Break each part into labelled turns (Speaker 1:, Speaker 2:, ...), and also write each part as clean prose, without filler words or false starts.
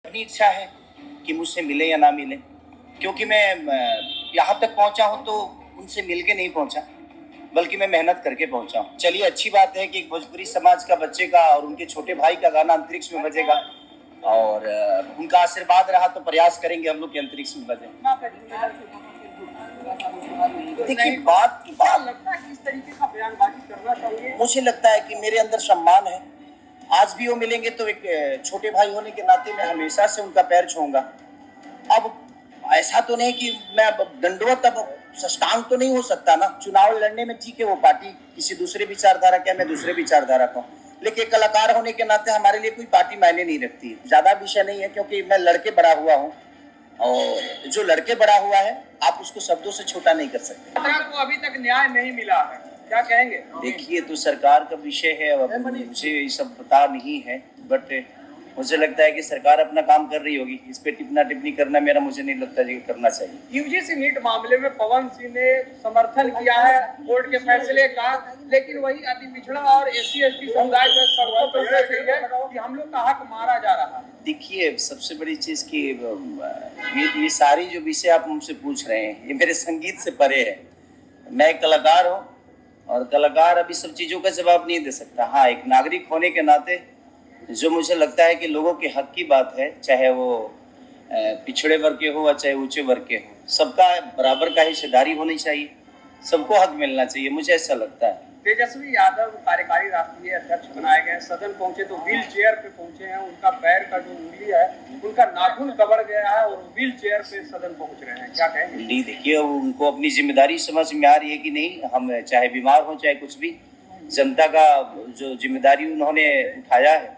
Speaker 1: अपनी इच्छा है कि मुझसे मिले या ना मिले, क्योंकि मैं यहाँ तक पहुँचा हूँ तो उनसे मिल के नहीं पहुँचा, बल्कि मैं मेहनत करके पहुँचा हूँ। चलिए, अच्छी बात है कि एक भोजपुरी समाज का बच्चे का और उनके छोटे भाई का गाना अंतरिक्ष में बजेगा, और उनका आशीर्वाद रहा तो प्रयास करेंगे हम लोग के अंतरिक्ष में बजे। देखिए, बात
Speaker 2: लगता है कि इस तरीके का बयानबाजी करना चाहिए।
Speaker 1: मुझे लगता है कि मेरे अंदर सम्मान है। आज भी वो मिलेंगे तो एक छोटे भाई होने के नाते मैं हमेशा से उनका पैर छूऊंगा। अब ऐसा तो नहीं कि मैं अब दंडवत अब साष्टांग तो नहीं हो सकता ना। चुनाव लड़ने में ठीक है, वो पार्टी किसी दूसरे विचारधारा का, मैं दूसरे विचारधारा का, लेकिन कलाकार होने के नाते हमारे लिए कोई पार्टी मायने नहीं रखती है। ज्यादा विषय नहीं है, क्योंकि मैं लड़के बड़ा हुआ हूँ, और जो लड़के बड़ा हुआ है आप उसको शब्दों से छोटा नहीं कर सकते।
Speaker 2: को अभी तक न्याय नहीं मिला है, क्या कहेंगे?
Speaker 1: देखिए, तो सरकार का विषय है, अब मुझे ये सब पता नहीं है, बट मुझे लगता है कि सरकार अपना काम कर रही होगी। इस पे टिप्पणी टिप्पणी करना मुझे नहीं लगता कि करना चाहिए।
Speaker 2: यूजीसी नीट मामले में पवन सिंह ने समर्थन किया है कोर्ट के फैसले का, लेकिन वही अति पिछड़ा और SC/ST समुदाय जो सड़कों पर उतर रही है कि हम लोग का हक मारा जा रहा है।
Speaker 1: देखिए, सबसे बड़ी चीज की ये सारी जो विषय आप मुझसे पूछ रहे हैं, ये मेरे संगीत से परे है। मैं एक कलाकार हूँ, और कलाकार अभी सब चीजों का जवाब नहीं दे सकता। हाँ, एक नागरिक होने के नाते जो मुझे लगता है कि लोगों के हक की बात है, चाहे वो पिछड़े वर्ग के हो या चाहे ऊंचे वर्ग के हो, सबका बराबर का हिस्सेदारी होनी चाहिए, सबको हक मिलना चाहिए, मुझे ऐसा लगता है।
Speaker 2: तेजस्वी यादव कार्यकारी राष्ट्रीय अध्यक्ष बनाए गए, सदन पहुंचे तो व्हील चेयर पे पहुंचे हैं। उनका पैर का जो उंगली है, उनका नाखून कबर गया है, और व्हील चेयर पे सदन पहुंच रहे हैं, क्या कहेंगे?
Speaker 1: नहीं, देखिए, उनको अपनी जिम्मेदारी समझ में आ रही है कि नहीं। हम चाहे बीमार हो चाहे कुछ भी, जनता का जो जिम्मेदारी उन्होंने उठाया है,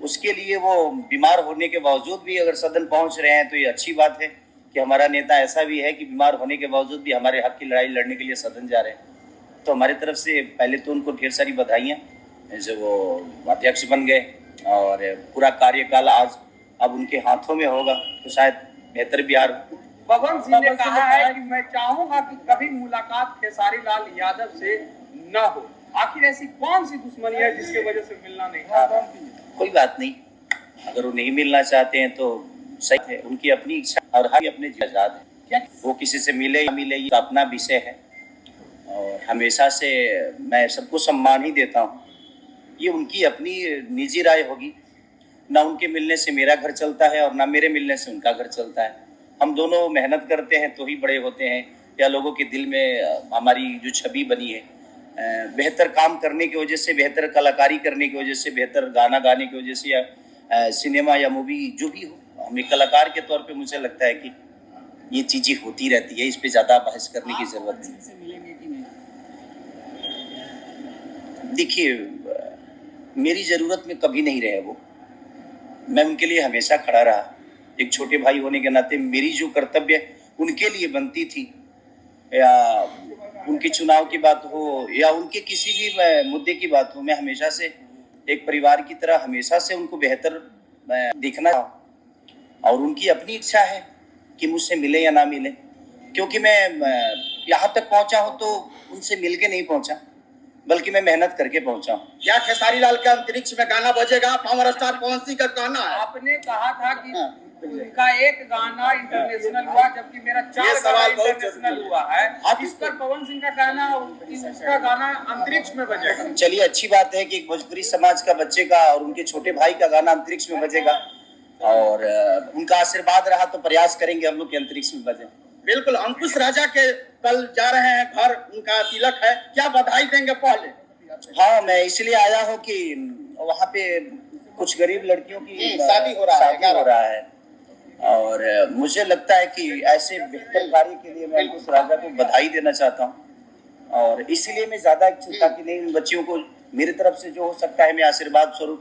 Speaker 1: उसके लिए वो बीमार होने के बावजूद भी अगर सदन पहुंच रहे हैं तो ये अच्छी बात है कि हमारा नेता ऐसा भी है कि बीमार होने के बावजूद भी हमारे हक की लड़ाई लड़ने के लिए सदन जा रहे हैं। तो हमारी तरफ से पहले तो उनको ढेर सारी बधाइयाँ जो वो अध्यक्ष बन गए, और पूरा कार्यकाल आज अब उनके हाथों में होगा तो शायद बेहतर बिहार हो।
Speaker 2: पवन सिंह ने कहा है कि मैं चाहूंगा कि कभी मुलाकात खेसारी लाल यादव से न हो। आखिर ऐसी कौन सी दुश्मनी है जिसकी वजह से मिलना नहीं चाहता?
Speaker 1: कोई बात नहीं, अगर वो नहीं मिलना चाहते हैं तो सही है, उनकी अपनी इच्छा, और हम अपने आजाद है। वो किसी से मिले या मिले, ये अपना विषय है, और हमेशा से मैं सबको सम्मान ही देता हूँ। ये उनकी अपनी निजी राय होगी। ना उनके मिलने से मेरा घर चलता है, और ना मेरे मिलने से उनका घर चलता है। हम दोनों मेहनत करते हैं तो ही बड़े होते हैं, या लोगों के दिल में हमारी जो छवि बनी है, बेहतर काम करने की वजह से, बेहतर कलाकारी करने की वजह से, बेहतर गाना गाने की वजह से, या सिनेमा या मूवी जो भी हो, हम एक कलाकार के तौर पे मुझे लगता है कि ये चीज़ें होती रहती है। इस पे ज़्यादा बहस करने की ज़रूरत नहीं। देखिए, मेरी ज़रूरत में कभी नहीं रहे वो, मैं उनके लिए हमेशा खड़ा रहा। एक छोटे भाई होने के नाते मेरी जो कर्तव्य उनके लिए बनती थी, या उनके चुनाव की बात हो या उनके किसी भी मुद्दे की बात हो, मैं हमेशा से एक परिवार की तरह हमेशा से उनको बेहतर देखना, और उनकी अपनी इच्छा है कि मुझसे मिले या ना मिले, क्योंकि मैं यहाँ तक पहुँचा हूँ तो उनसे मिल के नहीं पहुँचा, बल्कि मैं मेहनत करके पहुँचा हूँ।
Speaker 3: क्या खेसारी लाल के अंतरिक्ष में गाना बजेगा? पावर स्टार पवन सिंह का गाना है।
Speaker 2: आपने कहा था कि उनका एक गाना इंटरनेशनल हुआ, जबकि मेरा 4 गाना इंटरनेशनल हुआ है। इस पर पवन सिंह का कहना उसका गाना अंतरिक्ष में बजेगा।
Speaker 1: चलिए, अच्छी बात है कि एक भोजपुरी समाज का बच्चे का और उनके छोटे भाई का गाना अंतरिक्ष में बजेगा, और उनका आशीर्वाद रहा तो प्रयास करेंगे हम लोग के अंतरिक्ष में बजे।
Speaker 3: बिल्कुल। अंकुश राजा के कल जा रहे हैं घर, उनका तिलक है, क्या बधाई देंगे पहले?
Speaker 1: हाँ, मैं इसलिए आया हूँ कि वहाँ पे कुछ गरीब लड़कियों की
Speaker 3: शादी हो रहा है,
Speaker 1: और मुझे लगता है कि ऐसे बेहतर कार्य के लिए मैं अंकुश राजा को बधाई देना चाहता हूँ, और इसलिए मैं ज्यादा इच्छुक था कि नहीं, उन बच्चियों को मेरी तरफ से जो हो सकता है मैं आशीर्वाद स्वरूप